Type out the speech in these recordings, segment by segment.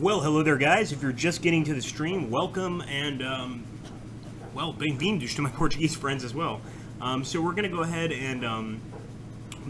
Well, hello there, guys. If you're just getting to the stream, welcome, and, well, bem-vindos to my Portuguese friends as well. So we're going to go ahead and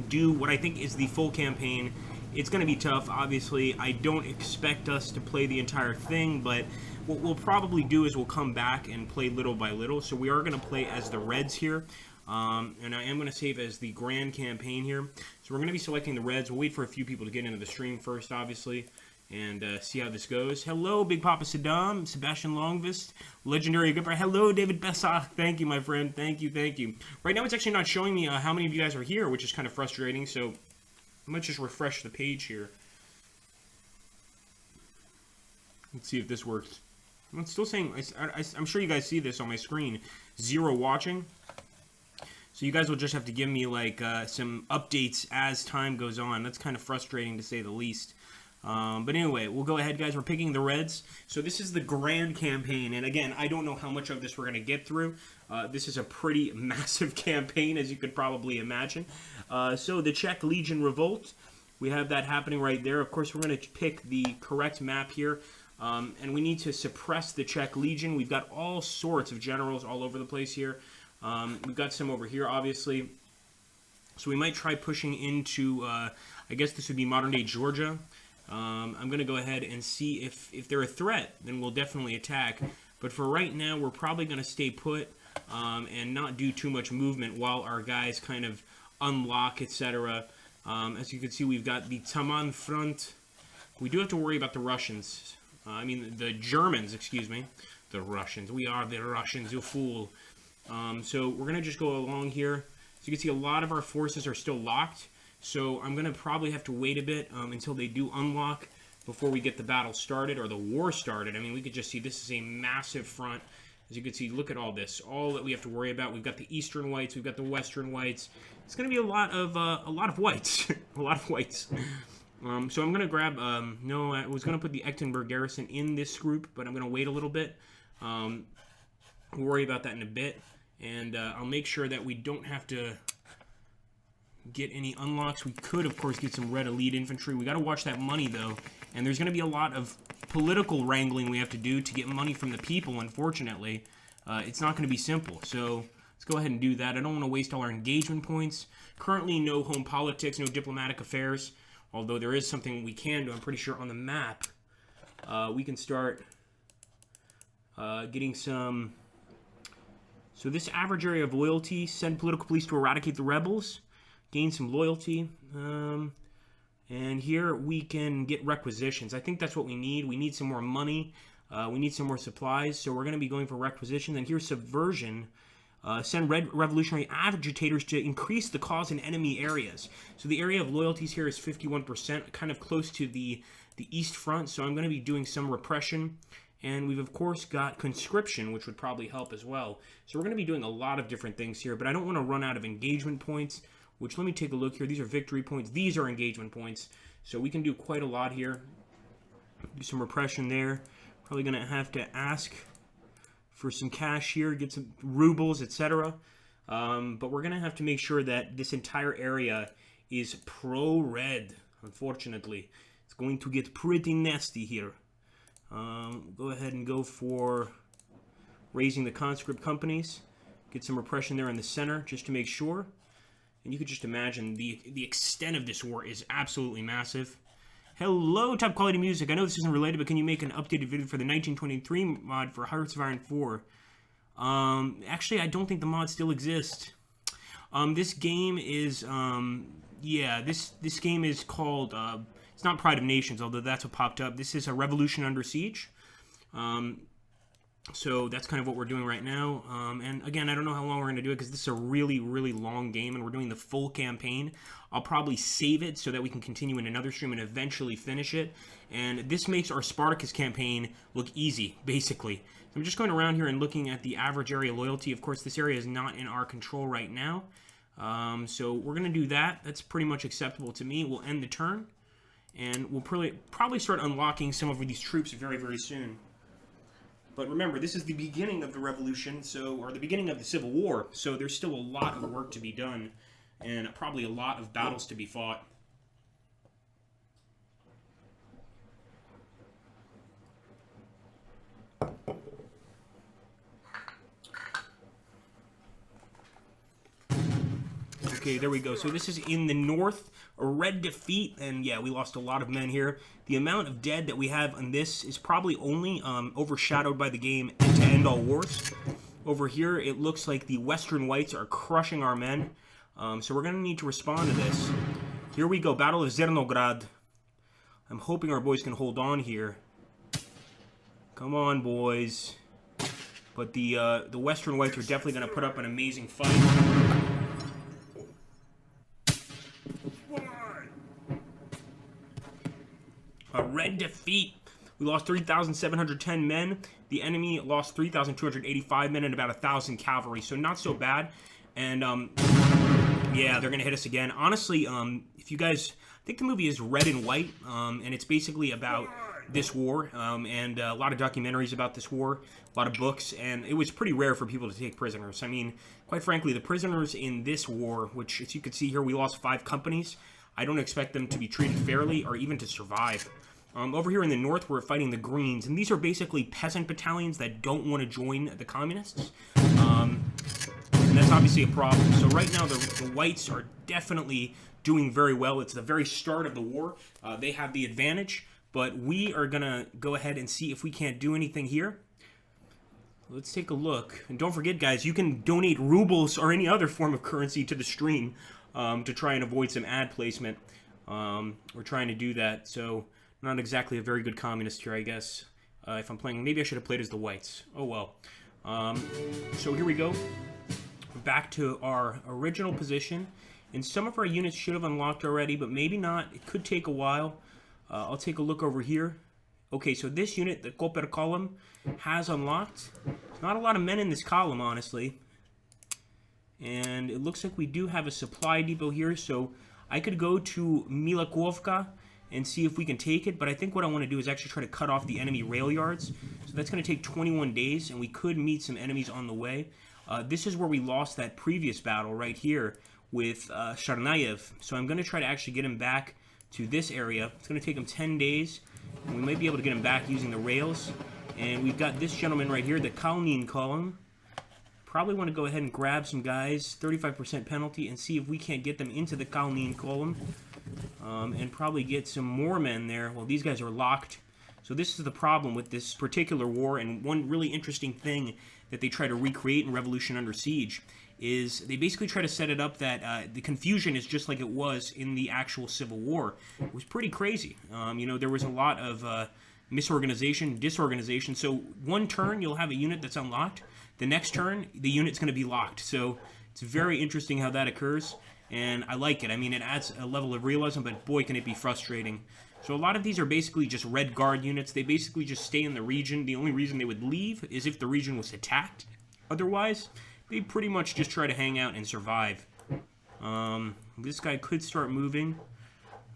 do what I think is the full campaign. It's going to be tough, obviously. I don't expect us to play the entire thing, but what we'll probably do is we'll come back and play little by little. So we are going to play as the Reds here, and I am going to save as the Grand Campaign here. So we're going to be selecting the Reds. We'll wait for a few people to get into the stream first, obviously, and see how this goes. Hello, Big Papa Saddam, Sebastian Longvist, Legendary Agrippa. Hello, David Bessach. Thank you, my friend. Thank you, thank you. Right now, it's actually not showing me how many of you guys are here, which is kind of frustrating, so let's just refresh the page here. Let's see if this works. It's still saying, I'm sure you guys see this on my screen, 0 watching. So you guys will just have to give me, like, some updates as time goes on. That's kind of frustrating, to say the least. But anyway, we'll go ahead, guys. We're picking the Reds. So this is the Grand Campaign. And again, I don't know how much of this we're going to get through. This is a pretty massive campaign, as you could probably imagine. So the Czech Legion Revolt. We have that happening right there. Of course, we're going to pick the correct map here. And we need to suppress the Czech Legion. We've got all sorts of generals all over the place here. We've got some over here, obviously. So we might try pushing into, I guess this would be modern-day Georgia. I'm going to go ahead and see if they're a threat, then we'll definitely attack. But for right now, we're probably going to stay put and not do too much movement while our guys kind of unlock, etc. As you can see, we've got the Taman front. We do have to worry about the Russians. The Germans, excuse me. The Russians. We are the Russians, you fool. So we're going to just go along here. So you can see a lot of our forces are still locked. So I'm going to probably have to wait a bit until they do unlock before we get the battle started or the war started. I mean, we could just see this is a massive front. As you can see, look at all this. All that we have to worry about. We've got the Eastern Whites. We've got the Western Whites. It's going to be a lot of whites. a lot of whites. So I'm going to grab... no, I was going to put the Yekaterinburg garrison in this group, but I'm going to wait a little bit. We'll worry about that in a bit. And I'll make sure that we don't have to get any unlocks. We could, of course, get some red elite infantry. We got to watch that money, though. And there's going to be a lot of political wrangling we have to do to get money from the people, unfortunately. It's not going to be simple. So let's go ahead and do that. I don't want to waste all our engagement points. Currently, no home politics, no diplomatic affairs. Although there is something we can do, I'm pretty sure, on the map. We can start getting some... So this average area of loyalty, send political police to eradicate the rebels. Gain some loyalty, and here we can get requisitions. I think that's what we need. We need some more money. We need some more supplies, so we're going to be going for requisition. And here's subversion. Send red revolutionary agitators to increase the cause in enemy areas. So the area of loyalties here is 51%, kind of close to the East Front, so I'm going to be doing some repression. And we've, of course, got conscription, which would probably help as well. So we're going to be doing a lot of different things here, but I don't want to run out of engagement points. Which, let me take a look here. These are victory points. These are engagement points. So we can do quite a lot here. Do some repression there. Probably going to have to ask for some cash here, get some rubles, etc. But we're going to have to make sure that this entire area is pro-red, unfortunately. It's going to get pretty nasty here. Go ahead and go for raising the conscript companies. Get some repression there in the center, just to make sure. And you could just imagine the extent of this war is absolutely massive. Hello, top quality music. I know this isn't related, but can you make an updated video for the 1923 mod for Hearts of Iron 4? Actually, I don't think the mod still exists. This game is, this game is called, it's not Pride of Nations, although that's what popped up. This is a Revolution Under Siege. So that's kind of what we're doing right now. And again, I don't know how long we're going to do it because this is a really, really long game and we're doing the full campaign. I'll probably save it so that we can continue in another stream and eventually finish it. And this makes our Spartacus campaign look easy, basically. So I'm just going around here and looking at the average area loyalty. Of course, this area is not in our control right now. So we're going to do that. That's pretty much acceptable to me. We'll end the turn. And we'll probably start unlocking some of these troops very, very soon. But remember, this is the beginning of the revolution, or the beginning of the Civil War, so there's still a lot of work to be done, and probably a lot of battles to be fought. Okay, there we go. So this is in the north, a red defeat, and yeah, we lost a lot of men here. The amount of dead that we have on this is probably only overshadowed by the game to end all wars. Over here, it looks like the Western Whites are crushing our men, so we're going to need to respond to this. Here we go, Battle of Zernograd. I'm hoping our boys can hold on here. Come on, boys. But the Western Whites are definitely going to put up an amazing fight. A red defeat. We lost 3,710 men. The enemy lost 3,285 men and about 1,000 cavalry. So not so bad. And yeah, they're gonna hit us again. Honestly, if you guys, I think the movie is Red and White, and it's basically about this war, and a lot of documentaries about this war, a lot of books, and it was pretty rare for people to take prisoners. I mean, quite frankly, the prisoners in this war, which as you can see here, we lost 5 companies. I don't expect them to be treated fairly or even to survive. Over here in the north, we're fighting the Greens, and these are basically peasant battalions that don't want to join the communists. And that's obviously a problem. So right now, the Whites are definitely doing very well. It's the very start of the war. They have the advantage, but we are going to go ahead and see if we can't do anything here. Let's take a look. And don't forget, guys, you can donate rubles or any other form of currency to the stream to try and avoid some ad placement. We're trying to do that, so not exactly a very good communist here, I guess. If I'm playing, maybe I should have played as the Whites. Oh well. So here we go. Back to our original position. And some of our units should have unlocked already, but maybe not. It could take a while. I'll take a look over here. Okay, so this unit, the Koper column, has unlocked. There's not a lot of men in this column, honestly. And it looks like we do have a supply depot here, so I could go to Milakovka and see if we can take it, but I think what I want to do is actually try to cut off the enemy rail yards. So that's going to take 21 days, and we could meet some enemies on the way. This is where we lost that previous battle right here with Sharnayev. So I'm going to try to actually get him back to this area. It's going to take him 10 days, and we might be able to get him back using the rails. And we've got this gentleman right here, the Kalnin column. Probably want to go ahead and grab some guys, 35% penalty, and see if we can't get them into the Kalnin column. And probably get some more men there. Well, these guys are locked. So this is the problem with this particular war, and one really interesting thing that they try to recreate in Revolution Under Siege is they basically try to set it up that the confusion is just like it was in the actual Civil War. It was pretty crazy. You know, there was a lot of misorganization, disorganization. So one turn, you'll have a unit that's unlocked. The next turn, the unit's going to be locked. So it's very interesting how that occurs. And I like it. I mean, it adds a level of realism, but boy, can it be frustrating. So a lot of these are basically just Red Guard units. They basically just stay in the region. The only reason they would leave is if the region was attacked. Otherwise, they pretty much just try to hang out and survive. This guy could start moving.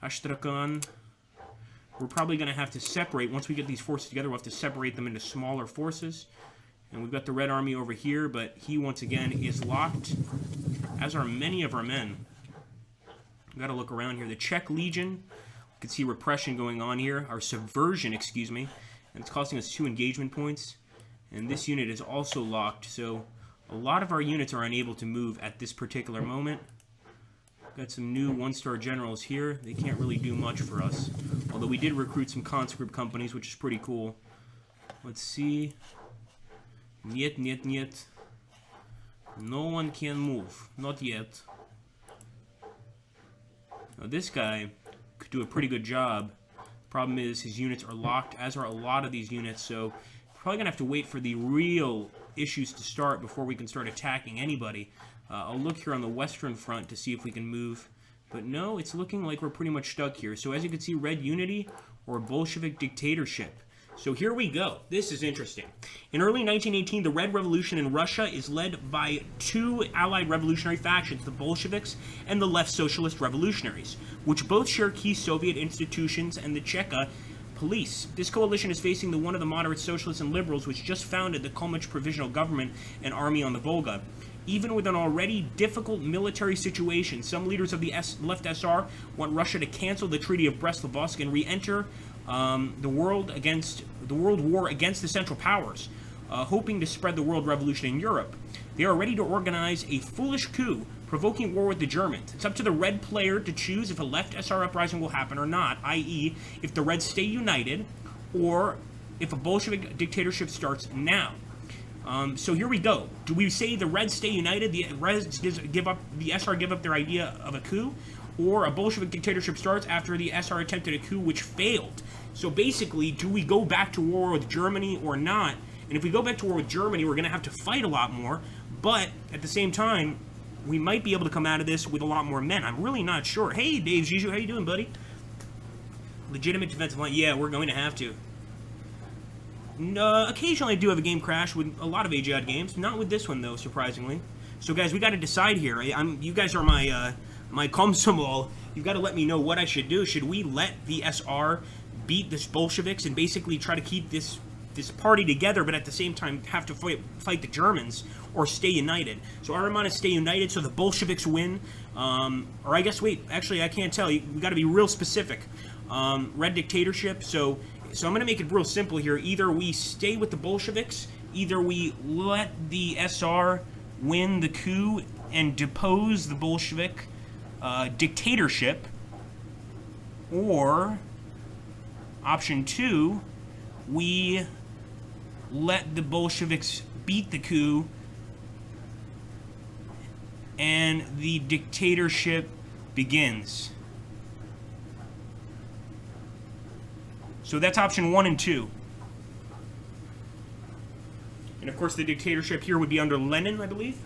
Astrakhan. We're probably going to have to separate. Once we get these forces together, we'll have to separate them into smaller forces. And we've got the Red Army over here, but he, once again, is locked, as are many of our men. We've got to look around here. The Czech Legion, you can see repression going on here, or subversion, excuse me, and it's costing us 2 engagement points. And this unit is also locked, so a lot of our units are unable to move at this particular moment. Got some new 1-star generals here. They can't really do much for us, although we did recruit some conscript companies, which is pretty cool. Let's see. Niet, niet, niet. No one can move. Not yet. Now this guy could do a pretty good job. Problem is his units are locked, as are a lot of these units, so probably going to have to wait for the real issues to start before we can start attacking anybody. I'll look here on the western front to see if we can move. But no, it's looking like we're pretty much stuck here. So as you can see, Red Unity or Bolshevik dictatorship. So here we go. This is interesting. In early 1918, the Red Revolution in Russia is led by 2 allied revolutionary factions, the Bolsheviks and the Left Socialist Revolutionaries, which both share key Soviet institutions and the Cheka police. This coalition is facing the one of the moderate socialists and liberals, which just founded the Komich Provisional Government and Army on the Volga. Even with an already difficult military situation, some leaders of the left SR want Russia to cancel the Treaty of Brest-Litovsk and re-enter the world war against the Central Powers, hoping to spread the world revolution in Europe. They are ready to organize a foolish coup provoking war with the Germans. It's up to the red player to choose if a left SR uprising will happen or not, i.e., if the Reds stay united, or if a Bolshevik dictatorship starts now. So here we go. Do we say the Reds stay united, the Reds give up, the SR give up their idea of a coup, or a Bolshevik dictatorship starts after the SR attempted a coup which failed? So basically, do we go back to war with Germany or not? And if we go back to war with Germany, we're going to have to fight a lot more, but at the same time, we might be able to come out of this with a lot more men. I'm really not sure. Hey, Dave Zizou, how you doing, buddy? Legitimate defensive line. Yeah, we're going to have to. Occasionally I do have a game crash with a lot of AGEOD games. Not with this one, though, surprisingly. So, guys, we got to decide here. You guys are my komsomol. You've got to let me know what I should do. Should we let the SR beat the Bolsheviks and basically try to keep this party together, but at the same time have to fight the Germans, or stay united? So our amount is stay united, so the Bolsheviks win. Or I guess, wait, actually I can't tell. We got to be real specific. Red dictatorship, so I'm going to make it real simple here. Either we stay with the Bolsheviks, either we let the SR win the coup and depose the Bolshevik dictatorship, or option 2, we let the Bolsheviks beat the coup and the dictatorship begins. So that's option 1 and 2. And of course the dictatorship here would be under Lenin, I believe.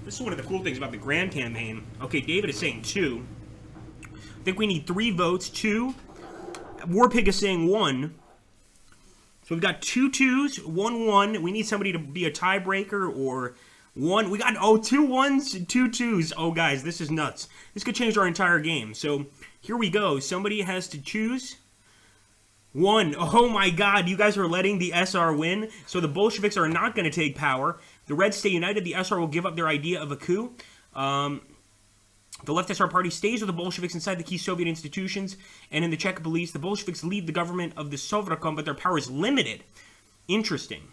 This is one of the cool things about the Grand Campaign. Okay, David is saying 2. I think we need 3 votes. 2. Warpig is saying 1. So we've got 2 2s, 1 1. We need somebody to be a tiebreaker, or 1. We got, 2 1s and 2 2s. Oh, guys, this is nuts. This could change our entire game. So here we go. Somebody has to choose 1. Oh my God, you guys are letting the SR win. So the Bolsheviks are not going to take power. The Reds stay united. The SR will give up their idea of a coup. The Left SR party stays with the Bolsheviks inside the key Soviet institutions, and in the Czech police, the Bolsheviks lead the government of the Sovrakom, but their power is limited. Interesting.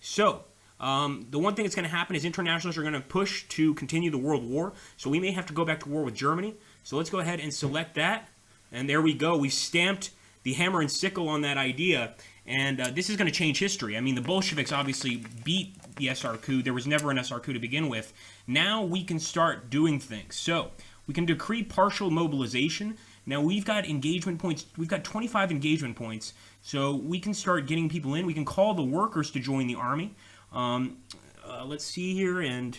So, the one thing that's going to happen is internationalists are going to push to continue the World War, so we may have to go back to war with Germany. So let's go ahead and select that, and there we go. We stamped the hammer and sickle on that idea, and this is going to change history. I mean, the Bolsheviks obviously beat the SR coup. There was never an SR coup to begin with. Now we can start doing things. So we can decree partial mobilization. Now we've got engagement points. We've got 25 engagement points. So we can start getting people in. We can call the workers to join the army. Let's see here. And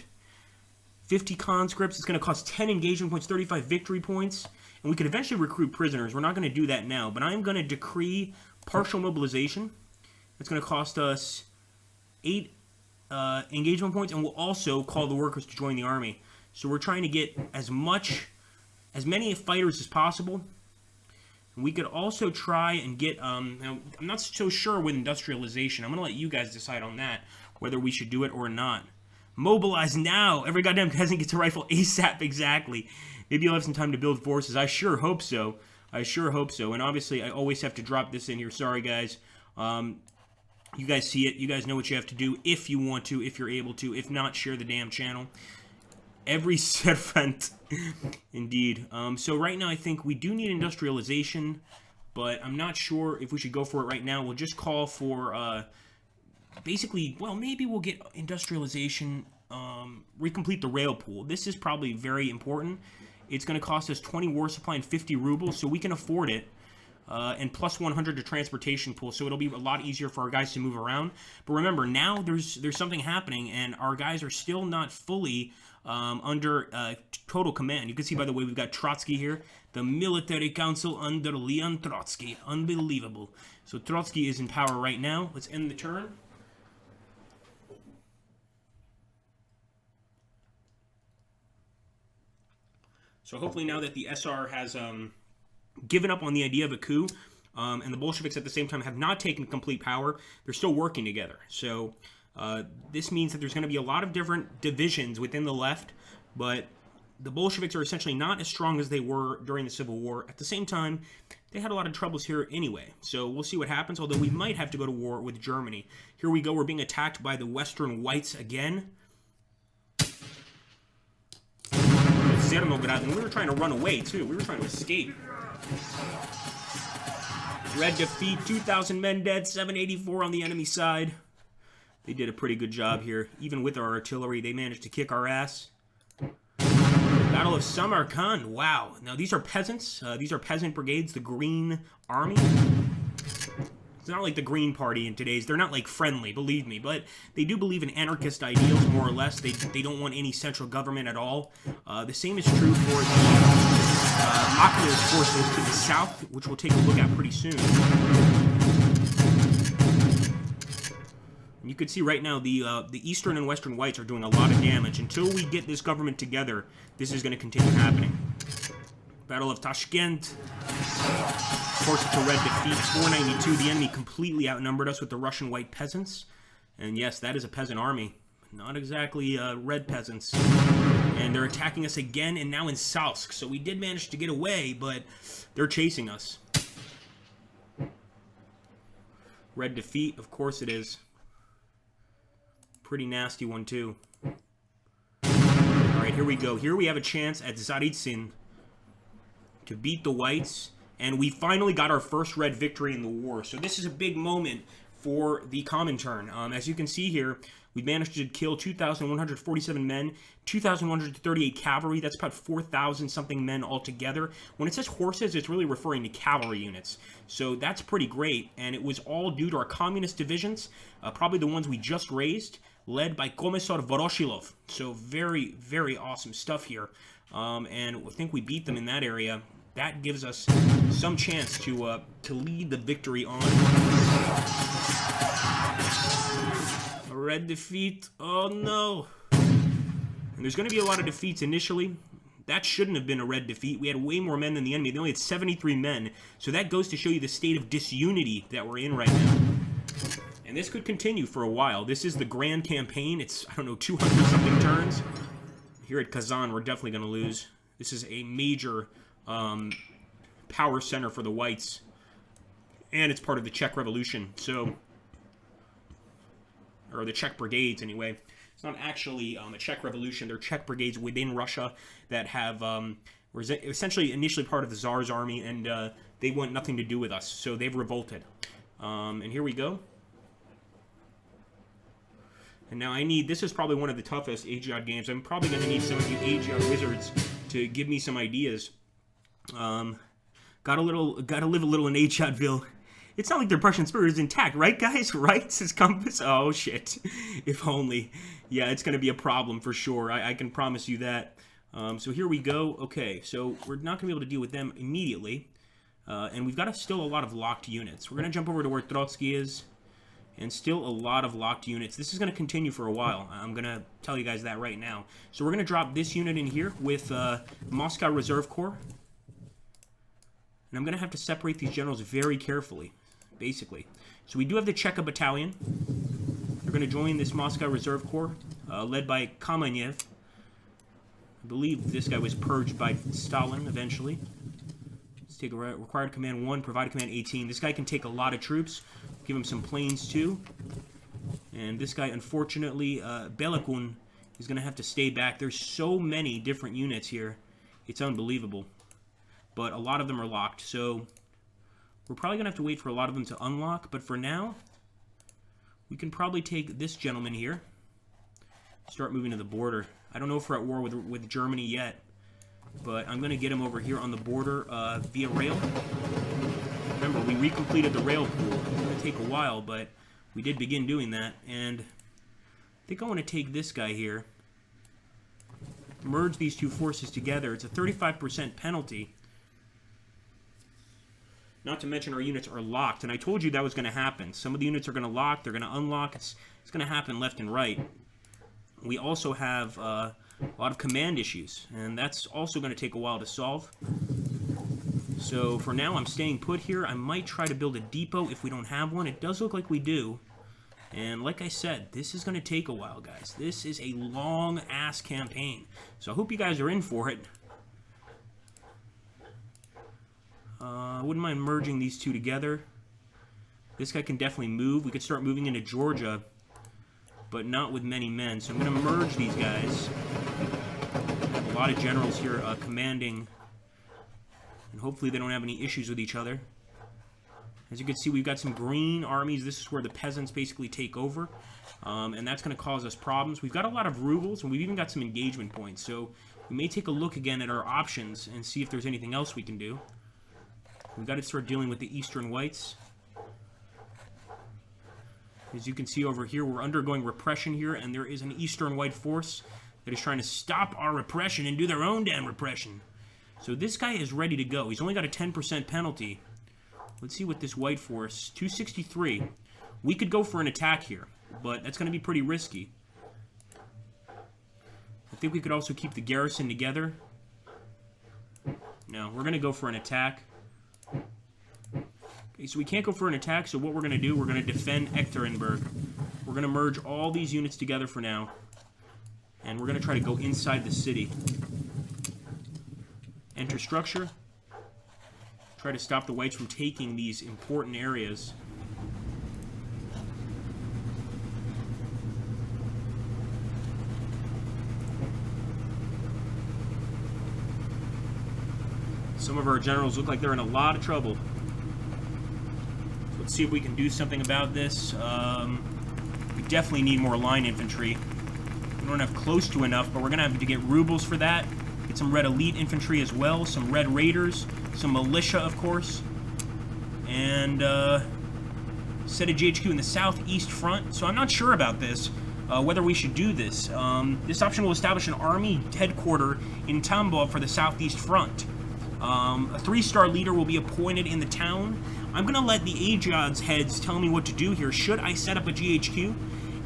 50 conscripts. It's going to cost 10 engagement points, 35 victory points. And we could eventually recruit prisoners. We're not going to do that now. But I'm going to decree partial mobilization. It's going to cost us 8 engagement points, and we'll also call the workers to join the army. So we're trying to get as many fighters as possible. And we could also try and get, now I'm not so sure with industrialization. I'm going to let you guys decide on that, whether we should do it or not. Mobilize now! Every goddamn peasant gets a rifle ASAP, exactly. Maybe you'll have some time to build forces. I sure hope so. I sure hope so. And obviously, I always have to drop this in here. Sorry, guys. You guys see it. You guys know what you have to do if you want to, if you're able to. If not, share the damn channel. Every servant. Indeed. So right now, I think we do need industrialization, but I'm not sure if we should go for it right now. We'll just call for, basically, well, maybe we'll get industrialization, recomplete the rail pool. This is probably very important. It's going to cost us 20 war supply and 50 rubles, so we can afford it. And plus 100 to transportation pool, so it'll be a lot easier for our guys to move around. But remember, now there's something happening, and our guys are still not fully under total command. You can see, by the way, we've got Trotsky here, the military council under Leon Trotsky. Unbelievable. So Trotsky is in power right now. Let's end the turn. So hopefully now that the SR has given up on the idea of a coup, and the Bolsheviks at the same time have not taken complete power, they're still working together. So this means that there's going to be a lot of different divisions within the left, but the Bolsheviks are essentially not as strong as they were during the Civil War. At the same time, they had a lot of troubles here anyway. So we'll see what happens, although we might have to go to war with Germany. Here we go. We're being attacked by the Western Whites again. Zernograd, and we were trying to run away, too. We were trying to escape. Red defeat, 2,000 men dead, 784 on the enemy side. They did a pretty good job here. Even with our artillery, they managed to kick our ass. Battle of Samarkand. Wow. Now, these are peasants. These are peasant brigades, the Green Army. It's not like the Green Party in today's. They're not, like, friendly, believe me. But they do believe in anarchist ideals, more or less. They don't want any central government at all. The same is true for the Makios forces to the south, which we'll take a look at pretty soon. You can see right now the Eastern and Western Whites are doing a lot of damage. Until we get this government together, this is going to continue happening. Battle of Tashkent. Forced to red defeat, 492. The enemy completely outnumbered us with the Russian white peasants. And yes, that is a peasant army. Not exactly red peasants. And they're attacking us again, and now in Salsk. So we did manage to get away, but they're chasing us. Red defeat, of course it is. Pretty nasty one, too. Alright, here we go. Here we have a chance at Tsaritsyn to beat the Whites. And we finally got our first red victory in the war. So this is a big moment for the Comintern. As you can see here, we managed to kill 2,147 men, 2,138 cavalry. That's about 4,000-something men altogether. When it says horses, it's really referring to cavalry units. So that's pretty great. And it was all due to our communist divisions, probably the ones we just raised, led by Commissar Voroshilov. So very, very awesome stuff here. And I think we beat them in that area. That gives us some chance to lead the victory on. A red defeat. Oh, no. And there's going to be a lot of defeats initially. That shouldn't have been a red defeat. We had way more men than the enemy. They only had 73 men. So that goes to show you the state of disunity that we're in right now. And this could continue for a while. This is the grand campaign. It's, I don't know, 200-something turns. Here at Kazan, we're definitely going to lose. This is a major power center for the Whites. And it's part of the Czech Revolution. So, or the Czech Brigades, anyway. It's not actually a Czech Revolution. They're Czech Brigades within Russia that have, were essentially initially part of the Tsar's army, and they want nothing to do with us. So they've revolted. And here we go. And now I need, this is probably one of the toughest AGEOD games. I'm probably going to need some of you AGEOD wizards to give me some ideas. Gotta live a little in AGEODville. It's not like their Prussian spirit is intact, right, guys? Right? Says Compass. Oh, shit. If only. Yeah, it's going to be a problem for sure. I can promise you that. So here we go. Okay, so we're not going to be able to deal with them immediately. And we've got still a lot of locked units. We're going to jump over to where Trotsky is. And still a lot of locked units. This is going to continue for a while. I'm going to tell you guys that right now. So we're going to drop this unit in here with Moscow Reserve Corps. And I'm going to have to separate these generals very carefully, basically. So we do have the Cheka Battalion. They're going to join this Moscow Reserve Corps, led by Kamenev. I believe this guy was purged by Stalin eventually. Let's take a required command 1, provided command 18. This guy can take a lot of troops. Give him some planes too. And this guy, unfortunately, Belakun, is going to have to stay back. There's so many different units here. It's unbelievable. But a lot of them are locked, so we're probably going to have to wait for a lot of them to unlock. But for now, we can probably take this gentleman here. Start moving to the border. I don't know if we're at war with Germany yet, but I'm going to get him over here on the border via rail. Remember, we recompleted the rail pool. It's going to take a while, but we did begin doing that. And I think I want to take this guy here. Merge these two forces together. It's a 35% penalty. Not to mention our units are locked. And I told you that was going to happen. Some of the units are going to lock. They're going to unlock. It's going to happen left and right. We also have a lot of command issues. And that's also going to take a while to solve. So for now, I'm staying put here. I might try to build a depot if we don't have one. It does look like we do. And like I said, this is going to take a while, guys. This is a long-ass campaign. So I hope you guys are in for it. I wouldn't mind merging these two together. This guy can definitely move. We could start moving into Georgia, but not with many men. So I'm going to merge these guys. I have a lot of generals here commanding, and hopefully they don't have any issues with each other. As you can see, we've got some green armies. This is where the peasants basically take over, and that's going to cause us problems. We've got a lot of rubles, and we've even got some engagement points. So we may take a look again at our options and see if there's anything else we can do. We've got to start dealing with the Eastern Whites. As you can see over here, we're undergoing repression here, and there is an Eastern White force that is trying to stop our repression and do their own damn repression. So this guy is ready to go. He's only got a 10% penalty. Let's see what this white force, 263. We could go for an attack here, but that's going to be pretty risky. I think we could also keep the garrison together. No, we're going to go for an attack. Okay, so we can't go for an attack, so what we're going to do, we're going to defend Yekaterinburg. We're going to merge all these units together for now, and we're going to try to go inside the city. Enter structure. Try to stop the whites from taking these important areas. Some of our generals look like they're in a lot of trouble. Let's see if we can do something about this. We definitely need more line infantry. We don't have close to enough, but we're going to have to get rubles for that. Get some red elite infantry as well, some red raiders, some militia, of course, and set a GHQ in the southeast front. So I'm not sure about this, whether we should do this. This option will establish an army headquarters in Tambov for the southeast front. A 3-star leader will be appointed in the town. I'm going to let the AGEODS heads tell me what to do here. Should I set up a GHQ?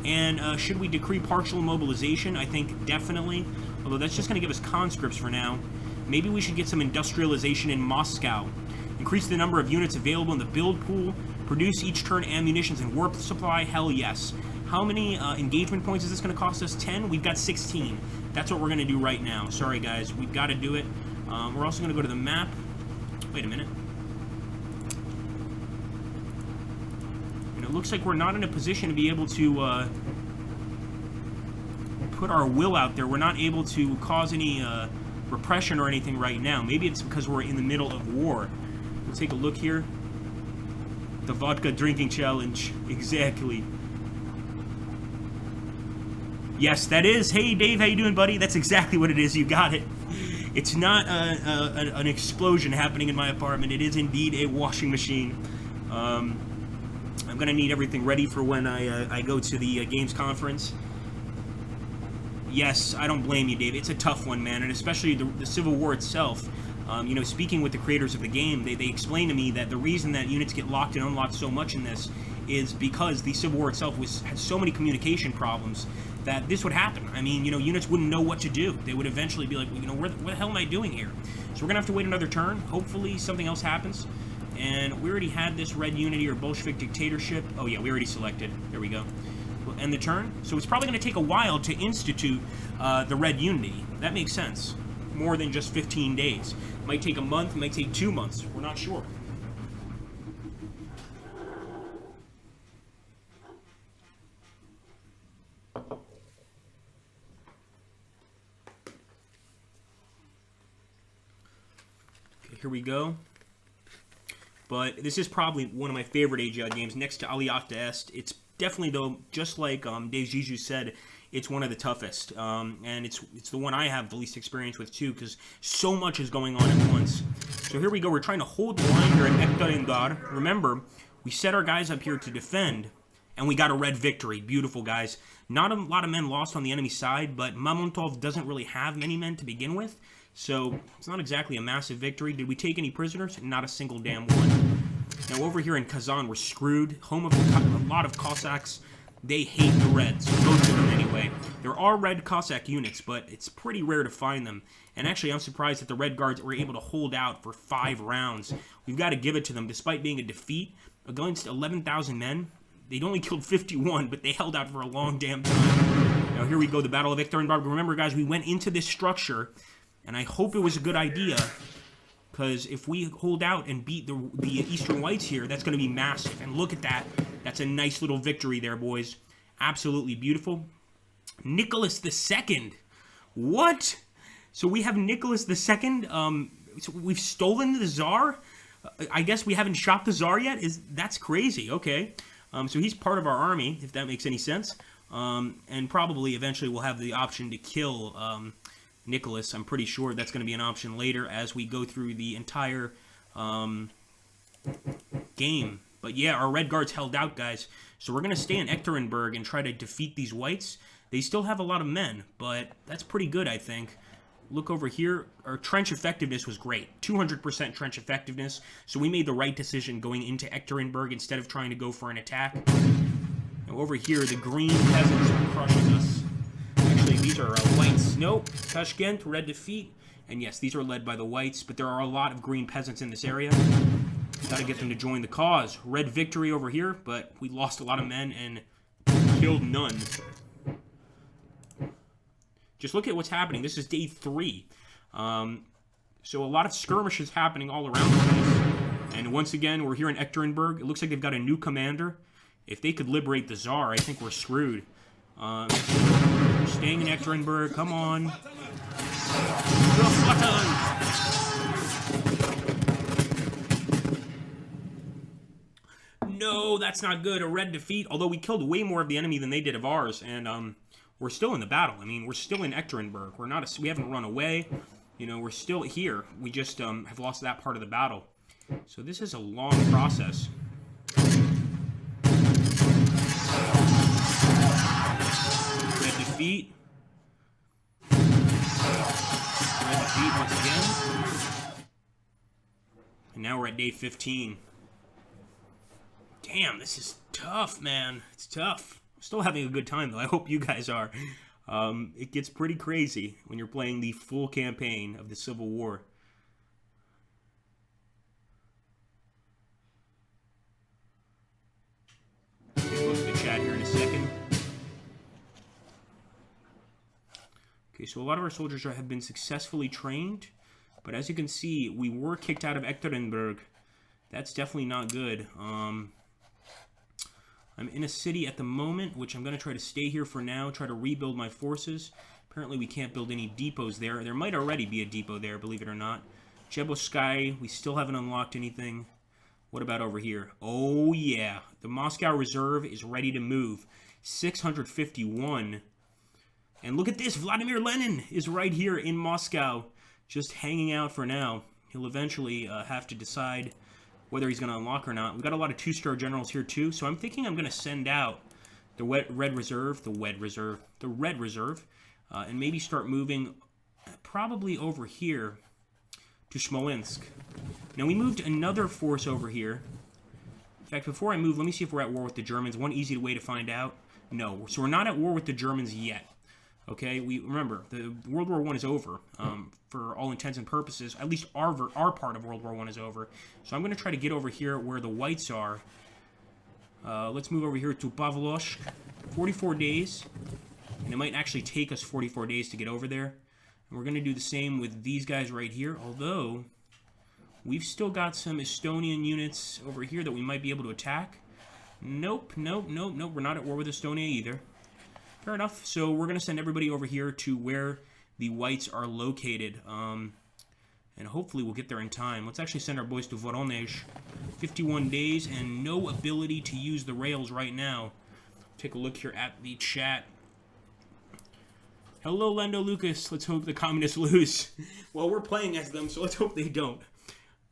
And should we decree partial mobilization? I think definitely. Although that's just going to give us conscripts for now. Maybe we should get some industrialization in Moscow. Increase the number of units available in the build pool. Produce each turn ammunitions and warp supply. Hell yes. How many engagement points is this going to cost us? 10? We've got 16. That's what we're going to do right now. Sorry, guys. We've got to do it. We're also going to go to the map. Wait a minute. And it looks like we're not in a position to be able to put our will out there. We're not able to cause any repression or anything right now. Maybe it's because we're in the middle of war. Let's take a look here. The vodka drinking challenge. Exactly. Yes, that is. Hey, Dave, how you doing, buddy? That's exactly what it is. You got it. It's not an explosion happening in my apartment. It is indeed a washing machine. I'm going to need everything ready for when I go to the games conference. Yes, I don't blame you, Dave. It's a tough one, man, and especially the Civil War itself. You know, speaking with the creators of the game, they explained to me that the reason that units get locked and unlocked so much in this is because the Civil War itself had so many communication problems that this would happen. I mean, you know, units wouldn't know what to do. They would eventually be like, well, you know, what the hell am I doing here? So we're going to have to wait another turn. Hopefully something else happens. And we already had this red unity or Bolshevik dictatorship. Oh, yeah, we already selected. There we go. We'll end the turn. So it's probably going to take a while to institute the red unity. That makes sense. More than just 15 days. It might take a month. It might take 2 months. We're not sure. Here we go. But this is probably one of my favorite AGEOD games, next to Aliata Est. It's definitely, though, just like Dave Zizou said, it's one of the toughest. And it's the one I have the least experience with, too, because so much is going on at once. So here we go. We're trying to hold the line here at Yekaterinburg. Remember, we set our guys up here to defend, and we got a red victory. Beautiful, guys. Not a lot of men lost on the enemy side, but Mamontov doesn't really have many men to begin with. So, it's not exactly a massive victory. Did we take any prisoners? Not a single damn one. Now, over here in Kazan, we're screwed. Home of a lot of Cossacks. They hate the Reds. Most of them, anyway. There are Red Cossack units, but it's pretty rare to find them. And actually, I'm surprised that the Red Guards were able to hold out for 5 rounds. We've got to give it to them. Despite being a defeat against 11,000 men, they'd only killed 51, but they held out for a long damn time. Now, here we go. The Battle of Yekaterinburg. Remember, guys, we went into this structure, and I hope it was a good idea. because if we hold out and beat the Eastern Whites here, that's going to be massive. And look at that. That's a nice little victory there, boys. Absolutely beautiful. Nicholas II. What? So we have Nicholas II. So we've stolen the Tsar? I guess we haven't shot the Tsar yet? That's crazy. Okay. So he's part of our army, if that makes any sense. And probably eventually we'll have the option to kill Nicholas. I'm pretty sure that's going to be an option later as we go through the entire game. But yeah, our Red Guards held out, guys. So we're going to stay in Yekaterinburg and try to defeat these Whites. They still have a lot of men, but that's pretty good, I think. Look over here. Our trench effectiveness was great. 200% trench effectiveness. So we made the right decision going into Yekaterinburg instead of trying to go for an attack. Now over here, the green peasants are crushing us. Actually, these are Whites. Nope. Tashkent, red defeat. And yes, these are led by the Whites, but there are a lot of green peasants in this area. Gotta get them to join the cause. Red victory over here, but we lost a lot of men and killed none. Just look at what's happening. This is day 3. So a lot of skirmishes happening all around the place. And once again, we're here in Yekaterinburg. It looks like they've got a new commander. If they could liberate the Tsar, I think we're screwed. Staying in Yekaterinburg. Come on. No, that's not good. A red defeat. Although we killed way more of the enemy than they did of ours. And we're still in the battle. I mean, we're still in Yekaterinburg. We haven't run away. You know, we're still here. We just have lost that part of the battle. So this is a long process. Red defeat. Red defeat once again. And now we're at day 15. Damn, this is tough, man. It's tough. Still having a good time, though. I hope you guys are. It gets pretty crazy when you're playing the full campaign of the Civil War. Take a look at the chat here in a second. Okay, so a lot of our soldiers have been successfully trained, but as you can see, we were kicked out of Yekaterinburg. That's definitely not good. I'm in a city at the moment, which I'm going to try to stay here for now, try to rebuild my forces. Apparently we can't build any depots there. There might already be a depot there, believe it or not. Cheboskaya, we still haven't unlocked anything. What about over here? Oh yeah, the Moscow Reserve is ready to move. 651. And look at this, Vladimir Lenin is right here in Moscow, just hanging out for now. He'll eventually have to decide whether he's going to unlock or not. We've got a lot of 2-star generals here too, so I'm thinking I'm going to send out the Red Reserve, and maybe start moving probably over here to Smolensk. Now we moved another force over here. In fact, before I move, let me see if we're at war with the Germans. One easy way to find out. No, so we're not at war with the Germans yet. Okay, remember, the World War I is over, for all intents and purposes. At least our part of World War I is over. So I'm going to try to get over here where the Whites are. Let's move over here to Pavlovsk. 44 days. And it might actually take us 44 days to get over there. And we're going to do the same with these guys right here. Although, we've still got some Estonian units over here that we might be able to attack. Nope. We're not at war with Estonia either. Fair enough. So we're going to send everybody over here to where the Whites are located. And hopefully we'll get there in time. Let's actually send our boys to Voronezh. 51 days and no ability to use the rails right now. Take a look here at the chat. Hello, Lando Lucas. Let's hope the communists lose. Well, we're playing as them, so let's hope they don't.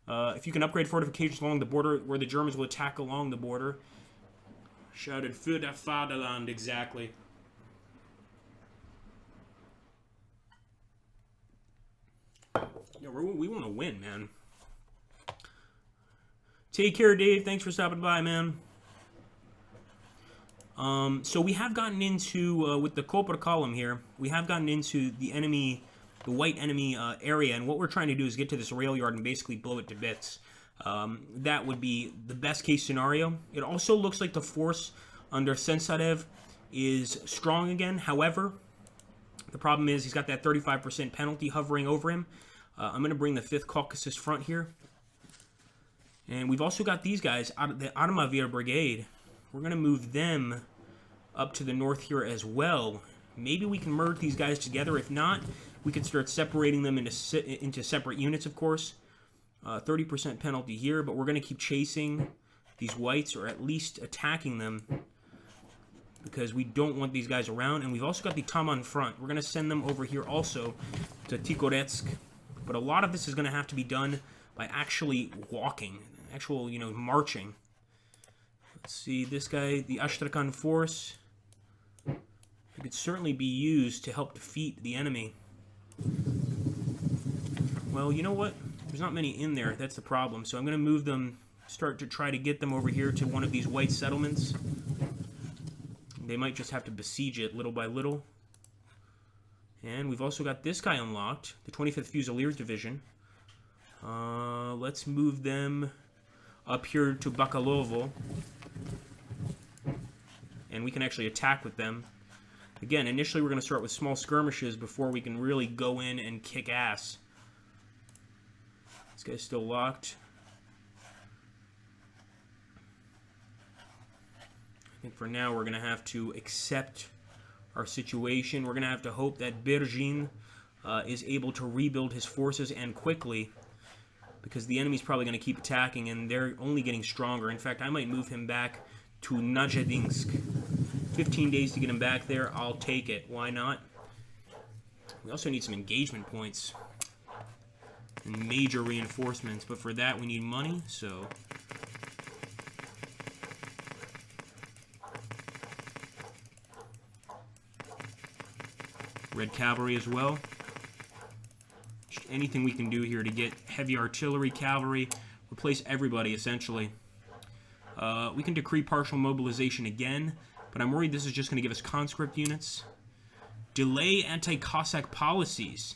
If you can upgrade fortifications along the border where the Germans will attack along the border. Shouted für das Vaterland, exactly. Yeah, we want to win, man. Take care, Dave. Thanks for stopping by, man. So we have gotten into, with the Copper column here, we have gotten into the enemy, the white enemy area, and what we're trying to do is get to this rail yard and basically blow it to bits. That would be the best case scenario. It also looks like the force under Sensadev is strong again. However, the problem is he's got that 35% penalty hovering over him. I'm going to bring the 5th Caucasus Front here. And we've also got these guys, the Armavir Brigade. We're going to move them up to the north here as well. Maybe we can merge these guys together. If not, we can start separating them into separate units, of course. 30% penalty here, but we're going to keep chasing these whites, or at least attacking them, because we don't want these guys around. And we've also got the Taman front. We're going to send them over here also to Tikhoretsk. But a lot of this is going to have to be done by actually walking, marching. Let's see, this guy, the Astrakhan force, it could certainly be used to help defeat the enemy. Well, you know what? There's not many in there. That's the problem. So I'm going to move them, start to try to get them over here to one of these white settlements. They might just have to besiege it little by little. And we've also got this guy unlocked, the 25th Fusiliers Division. Let's move them up here to Bakalovo. And we can actually attack with them. Again, initially we're going to start with small skirmishes before we can really go in and kick ass. This guy's still locked. I think for now we're going to have to accept our situation. We're going to have to hope that Berzhin is able to rebuild his forces, and quickly, because the enemy's probably going to keep attacking and they're only getting stronger. In fact, I might move him back to Nazhedinsk. 15 days to get him back there. I'll take it. Why not? We also need some engagement points and major reinforcements, but for that we need money, so Red Cavalry as well. Just anything we can do here to get heavy artillery, cavalry, replace everybody essentially. We can decree partial mobilization again, but I'm worried this is just going to give us conscript units. Delay anti-Cossack policies.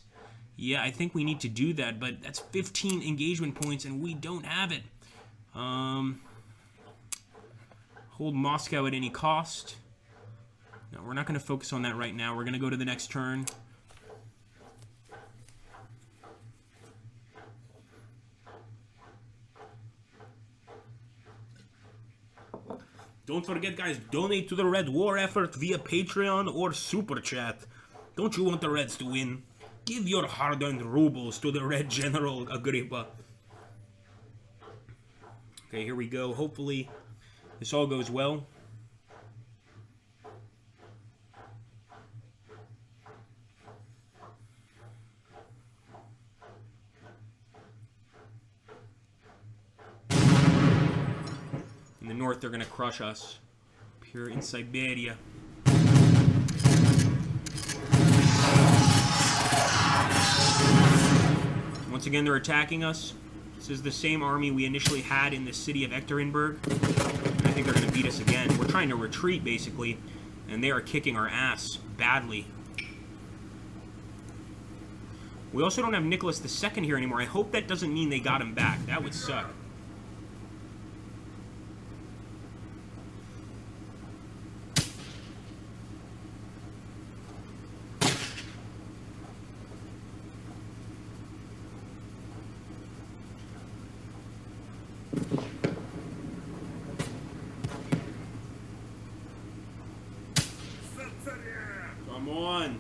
Yeah, I think we need to do that, but that's 15 engagement points, and we don't have it. Hold Moscow at any cost. No, we're not going to focus on that right now. We're going to go to the next turn. Don't forget, guys, donate to the Red War effort via Patreon or Super Chat. Don't you want the Reds to win? Give your hard-earned rubles to the Red General Agrippa. Okay, here we go. Hopefully, this all goes well. In the north, they're going to crush us. Up here in Siberia. Once again, they're attacking us. This is the same army we initially had in the city of Yekaterinburg. And I think they're going to beat us again. We're trying to retreat, basically, and they are kicking our ass badly. We also don't have Nicholas II here anymore. I hope that doesn't mean they got him back. That would suck. Come on.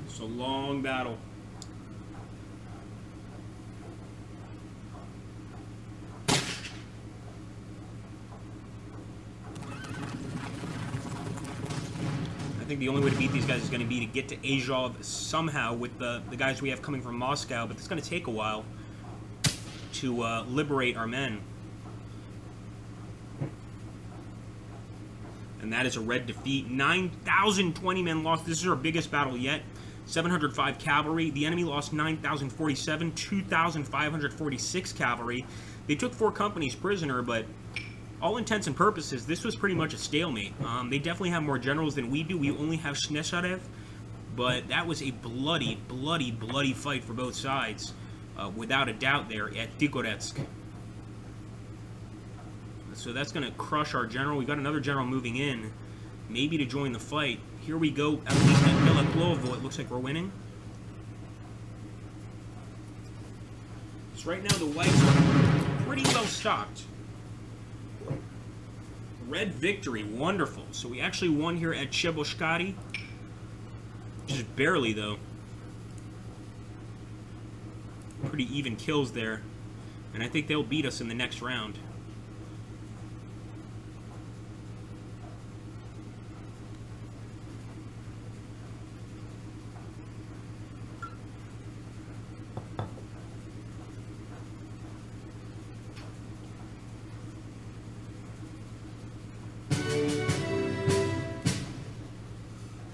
It's a long battle. I think the only way to beat these guys is going to be to get to Azov somehow with the guys we have coming from Moscow, but it's going to take a while to liberate our men. And that is a red defeat. 9,020 men lost. This is our biggest battle yet. 705 cavalry. The enemy lost 9,047, 2,546 cavalry. They took 4 companies prisoner, but all intents and purposes, this was pretty much a stalemate. They definitely have more generals than we do. We only have Shnesharev, but that was a bloody, bloody, bloody fight for both sides, without a doubt there at Tikhoretsk. So that's going to crush our general. We got another general moving in. maybe to join the fight. Here we go, at least at Belaklovo, it looks like we're winning. So right now the whites are pretty well stocked. Red victory, wonderful. So we actually won here at Cheboshkari. Just barely, though. Pretty even kills there. And I think they'll beat us in the next round.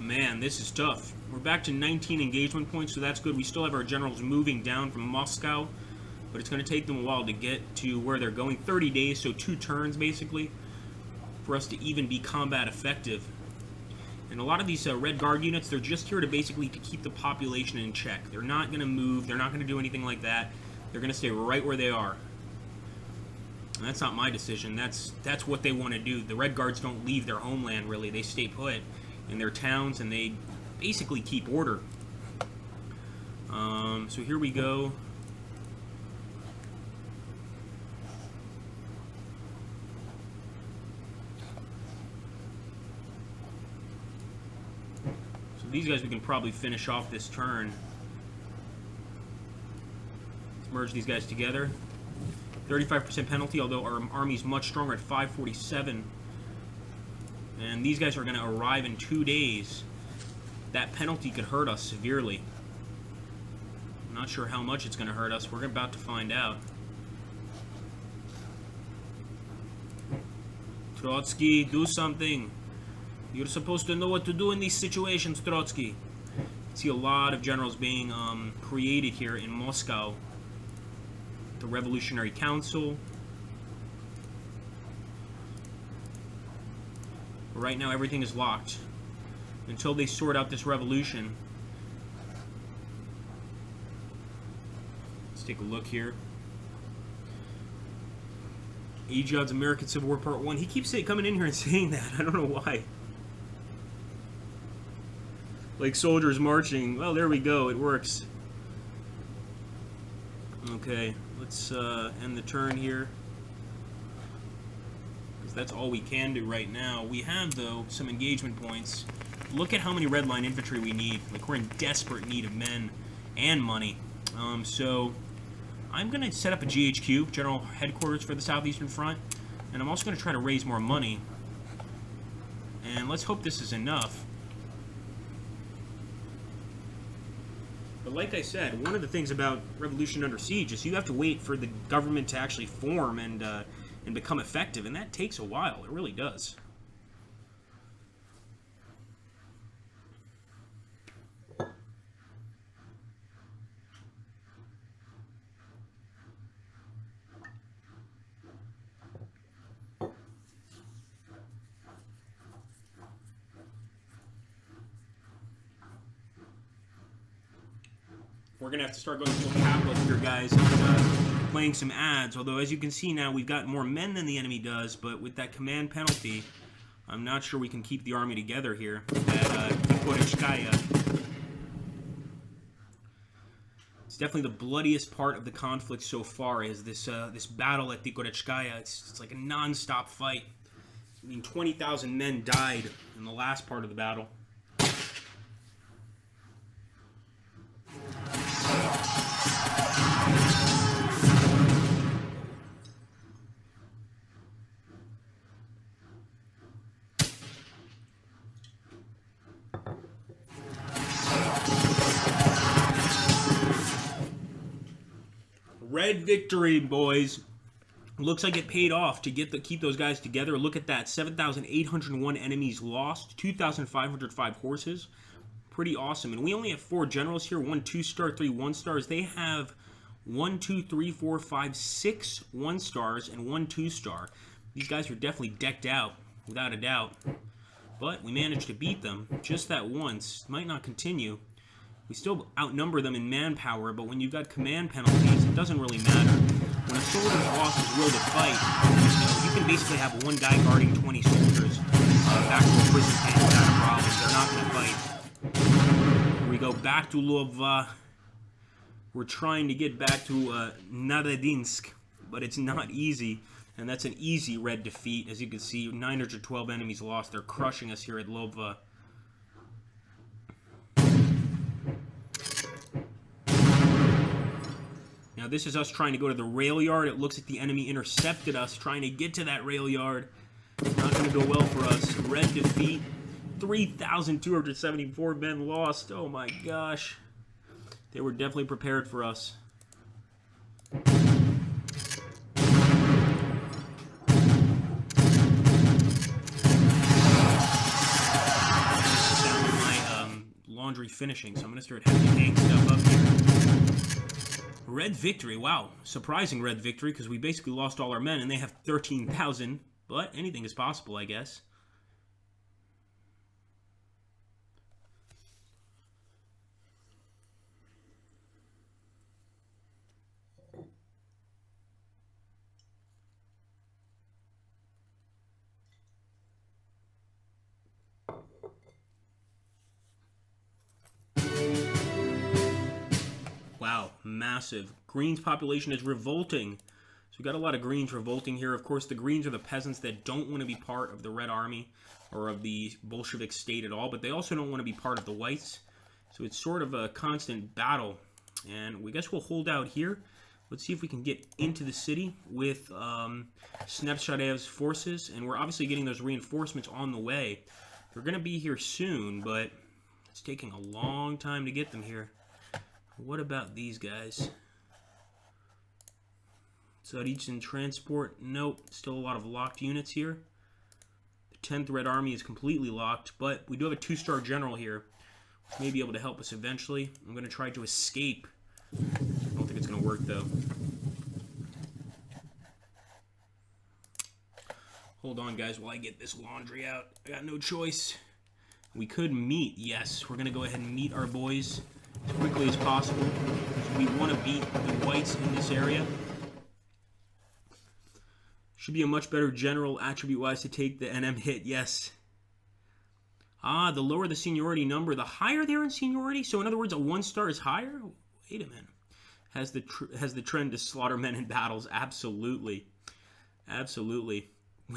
Man, this is tough. We're back to 19 engagement points, so that's good. We still have our generals moving down from Moscow, but it's going to take them a while to get to where they're going. 30 days, so 2 turns, basically, for us to even be combat effective. And a lot of these Red Guard units, they're just here to basically to keep the population in check. They're not going to move. They're not going to do anything like that. They're going to stay right where they are. And that's not my decision. That's what they want to do. The Red Guards don't leave their homeland, really. They stay put in their towns, and they basically keep order. So here we go. So these guys we can probably finish off this turn. Let's merge these guys together. 35% penalty, although our army's much stronger at 547. And these guys are going to arrive in 2 days. That penalty could hurt us severely. I'm not sure how much it's going to hurt us. We're about to find out. Trotsky, do something. You're supposed to know what to do in these situations, Trotsky. I see a lot of generals being created here in Moscow. The Revolutionary Council. Right now, everything is locked until they sort out this revolution. Let's take a look here. AGEODS American Civil War Part 1. He keeps coming in here and saying that. I don't know why. Like soldiers marching. Well, there we go. It works. Okay, let's end the turn here. That's all we can do right now. We have, though, some engagement points. Look at how many red line infantry we need. Like, we're in desperate need of men and money. So I'm going to set up a GHQ, General Headquarters for the Southeastern Front, and I'm also going to try to raise more money. And let's hope this is enough. But like I said, one of the things about Revolution Under Siege is you have to wait for the government to actually form and become effective, and that takes a while. It really does. We're going to have to start going to capital here, guys, and playing some ads. Although, as you can see now, we've got more men than the enemy does, but with that command penalty, I'm not sure we can keep the army together here at Yekaterinburg. It's definitely the bloodiest part of the conflict so far, is this this battle at Yekaterinburg. It's like a non-stop fight. I mean, 20,000 men died in the last part of the battle. Red victory, boys. Looks like it paid off to keep those guys together. Look at that. 7,801 enemies lost. 2,505 horses. Pretty awesome. And we only have 4 generals here. 1 2-star, 3 1-stars. They have 1, 2, 3, 4, 5, 6 1-stars and 1 2-star. These guys are definitely decked out, without a doubt. But we managed to beat them just that once. Might not continue. We still outnumber them in manpower, but when you've got command penalties, it doesn't really matter. When a soldier's lost his will to fight, you can basically have one guy guarding 20 soldiers. back to a prison camp without a problem. They're not going to fight. Here we go back to Lvov. We're trying to get back to Nadadinsk, but it's not easy. And that's an easy red defeat. As you can see, 912 enemies lost. They're crushing us here at Lvov. Now this is us trying to go to the rail yard. It looks like the enemy intercepted us trying to get to that rail yard. It's not going to go well for us. Red defeat. 3,274 men lost. Oh my gosh. They were definitely prepared for us. Sound of my laundry finishing, so I'm going to start having to hang stuff up here. Red victory. Wow. Surprising red victory, because we basically lost all our men, and they have 13,000. But anything is possible, I guess. Wow, massive. Greens population is revolting. So we got a lot of Greens revolting here. Of course, the Greens are the peasants that don't want to be part of the Red Army or of the Bolshevik state at all, but they also don't want to be part of the Whites. So it's sort of a constant battle. And we guess we'll hold out here. Let's see if we can get into the city with Snepshadev's forces. And we're obviously getting those reinforcements on the way. They're going to be here soon, but it's taking a long time to get them here. What about these guys? Tsaritsyn transport, nope. Still a lot of locked units here. The 10th Red Army is completely locked, but we do have a 2-star general here, which may be able to help us eventually. I'm going to try to escape. I don't think it's going to work, though. Hold on, guys, while I get this laundry out. I got no choice. We could meet, yes. We're going to go ahead and meet our boys as quickly as possible. So we want to beat the Whites in this area. Should be a much better general attribute-wise to take the NM hit, yes. Ah, the lower the seniority number, the higher they're in seniority? So in other words, a 1-star is higher? Wait a minute. Has the trend to slaughter men in battles? Absolutely. Absolutely.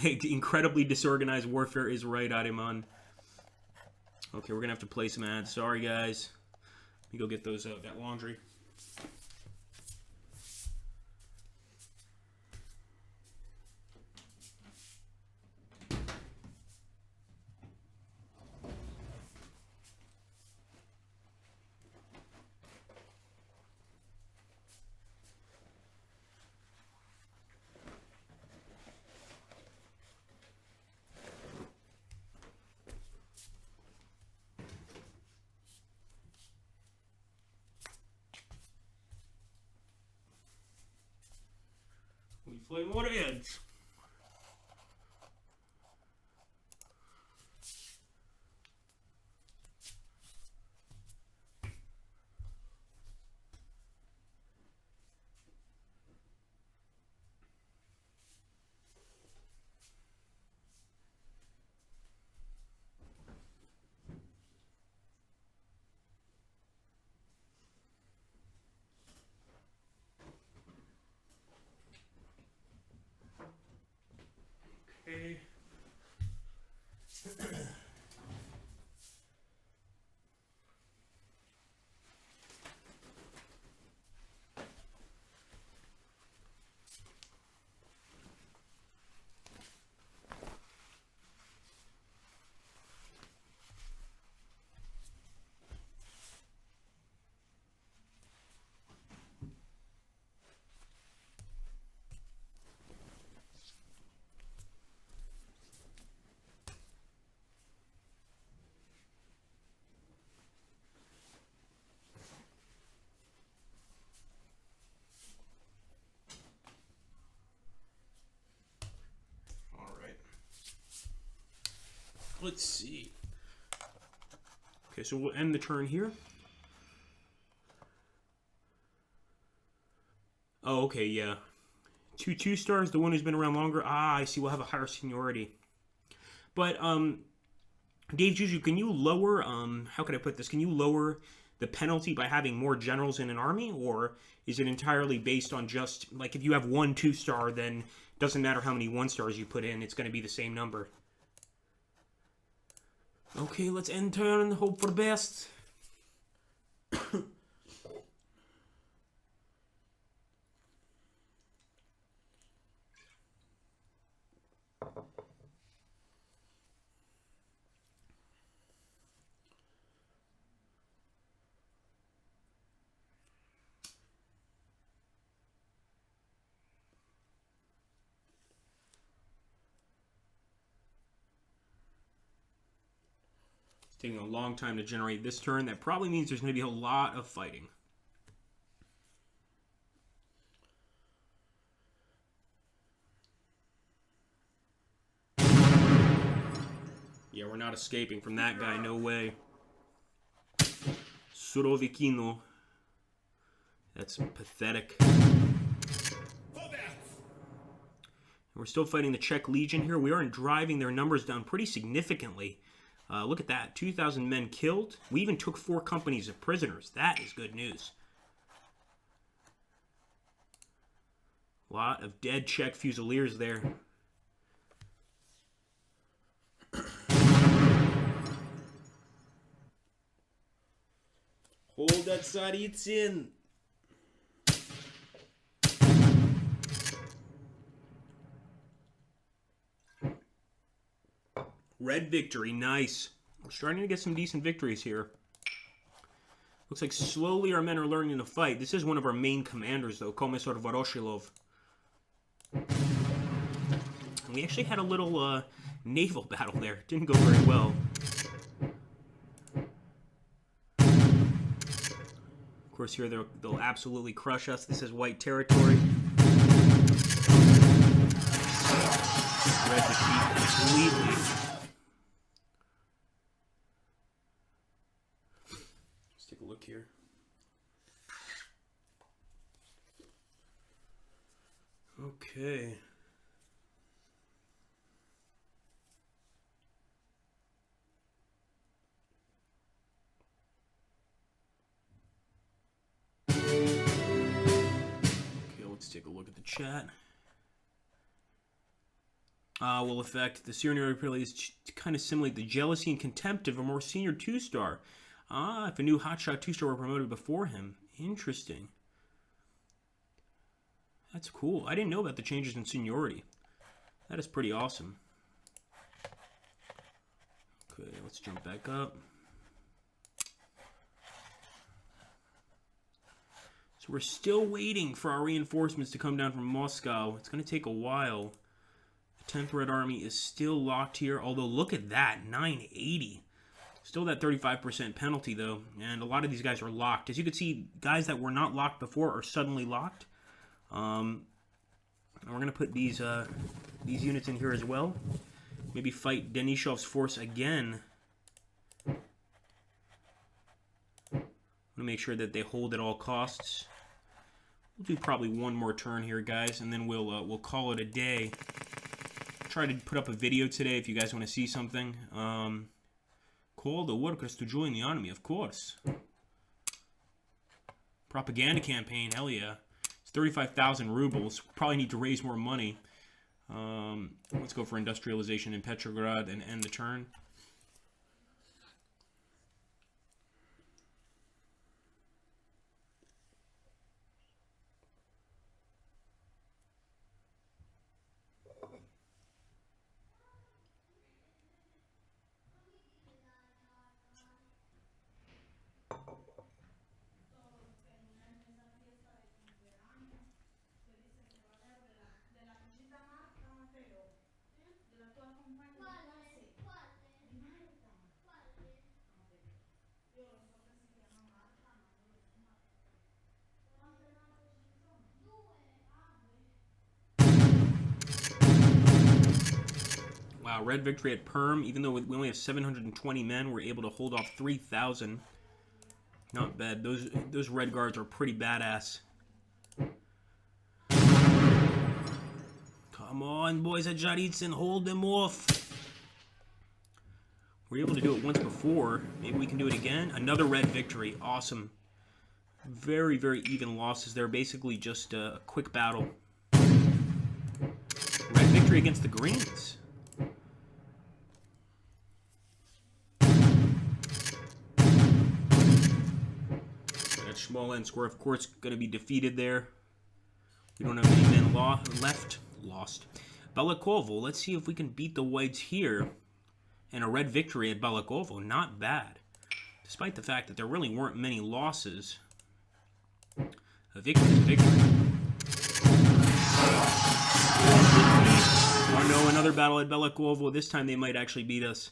Wait, incredibly disorganized warfare is right, Ariman. Okay, we're going to have to play some ads. Sorry, guys. Let me go get those that laundry. We play more ads. Okay. Let's see. Okay, so we'll end the turn here. Oh, okay, yeah. 2 2-stars, the one who's been around longer. Ah, I see, we'll have a higher seniority. But Dave Juju, can you lower how can I put this? Can you lower the penalty by having more generals in an army, or is it entirely based on just like if you have 1 2-star, then it doesn't matter how many 1-stars you put in, it's going to be the same number? Okay, let's end turn and hope for the best. It's taking a long time to generate this turn. That probably means there's going to be a lot of fighting. Yeah, we're not escaping from that guy. No way. Surovikino. That's pathetic. We're still fighting the Czech Legion here. We are driving their numbers down pretty significantly. Look at that. 2,000 men killed. We even took 4 companies of prisoners. That is good news. A lot of dead Czech Fusiliers there. Hold that Tsaritsyn. Red victory, nice. We're starting to get some decent victories here. Looks like slowly our men are learning to fight. This is one of our main commanders, though, Komisar Voroshilov. And we actually had a little naval battle there. Didn't go very well. Of course, here they'll absolutely crush us. This is white territory. Red defeat completely. Take a look here. Okay. Okay, let's take a look at the chat. Will affect the Syrian Republic is kind of similar to the jealousy and contempt of a more senior 2-star. If a new hotshot 2-star were promoted before him. Interesting. That's cool. I didn't know about the changes in seniority. That is pretty awesome. Okay, let's jump back up. So we're still waiting for our reinforcements to come down from Moscow. It's going to take a while. The 10th Red Army is still locked here. Although, look at that. 980. Still that 35% penalty, though, and a lot of these guys are locked. As you can see, guys that were not locked before are suddenly locked. And we're going to put these units in here as well. Maybe fight Denishov's force again. I want to make sure that they hold at all costs. We'll do probably one more turn here, guys, and then we'll call it a day. Try to put up a video today if you guys want to see something. Call the workers to join the army, of course. Propaganda campaign, hell yeah. It's 35,000 rubles. Probably need to raise more money. Let's go for industrialization in Petrograd and end the turn. Wow, red victory at Perm. Even though we only have 720 men, we're able to hold off 3,000. Not bad. Those red guards are pretty badass. Come on, boys at Tsaritsyn, hold them off. We were able to do it once before. Maybe we can do it again. Another red victory. Awesome. Very, very even losses there. Basically just a quick battle. Red victory against the greens. That small end square, of course, going to be defeated there. We don't have any men left. Lost. Balakovo. Let's see if we can beat the whites here. And a red victory at Balakovo. Not bad. Despite the fact that there really weren't many losses. A victory is a victory. Oh no, another battle at Balakovo. This time they might actually beat us.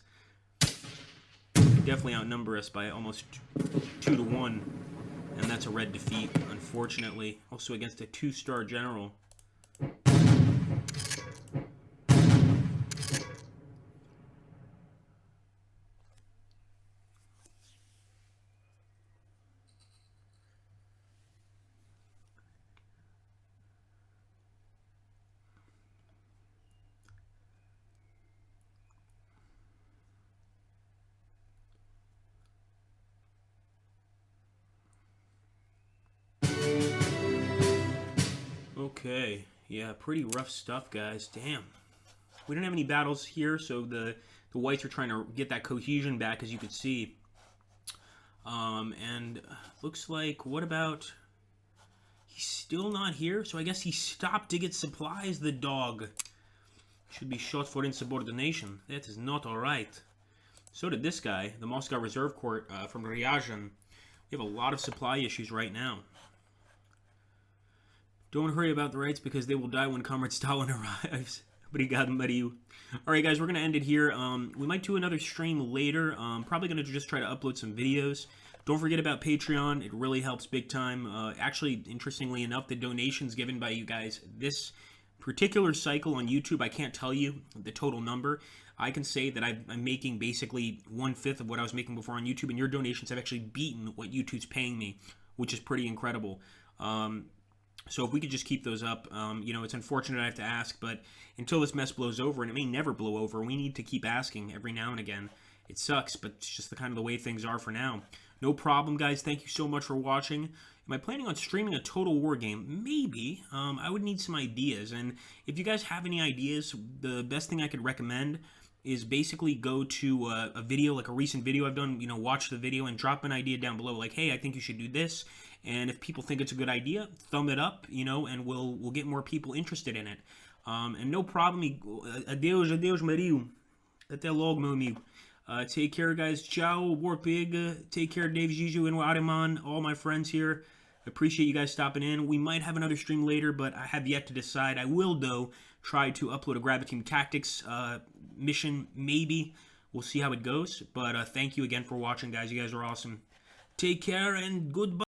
Definitely outnumber us by almost 2-1. And that's a red defeat, unfortunately. Also against a 2-star general. Okay, yeah, pretty rough stuff, guys. Damn. We didn't have any battles here, so the whites are trying to get that cohesion back, as you could see. And looks like, what about... He's still not here, so I guess he stopped to get supplies, the dog. Should be shot for insubordination. That is not alright. So did this guy, the Moscow Reserve Court from Ryazan. We have a lot of supply issues right now. Don't hurry about the rights because they will die when Comrade Stalin arrives. Obrigado, Mario. Alright guys, we're going to end it here. We might do another stream later. Probably going to just try to upload some videos. Don't forget about Patreon. It really helps big time. Actually, interestingly enough, the donations given by you guys this particular cycle on YouTube, I can't tell you the total number. I can say that I'm making basically 1/5 of what I was making before on YouTube, and your donations have actually beaten what YouTube's paying me, which is pretty incredible. So if we could just keep those up, you know, it's unfortunate I have to ask, but until this mess blows over, and it may never blow over, we need to keep asking every now and again. It sucks, but it's just the kind of the way things are for now. No problem, guys. Thank you so much for watching. Am I planning on streaming a Total War game? Maybe. I would need some ideas, and if you guys have any ideas, the best thing I could recommend is basically go to a video, like a recent video I've done, you know, watch the video and drop an idea down below, like, hey, I think you should do this. And if people think it's a good idea, thumb it up, you know, and we'll get more people interested in it. And no problem. Adeus, Mario. Até logo, meu amigo. Take care, guys. Ciao, War Pig. Take care, Dave, Jiju, and Ariman, all my friends here. Appreciate you guys stopping in. We might have another stream later, but I have yet to decide. I will, though, try to upload a Gravity Team Tactics mission, maybe. We'll see how it goes. But thank you again for watching, guys. You guys are awesome. Take care and goodbye.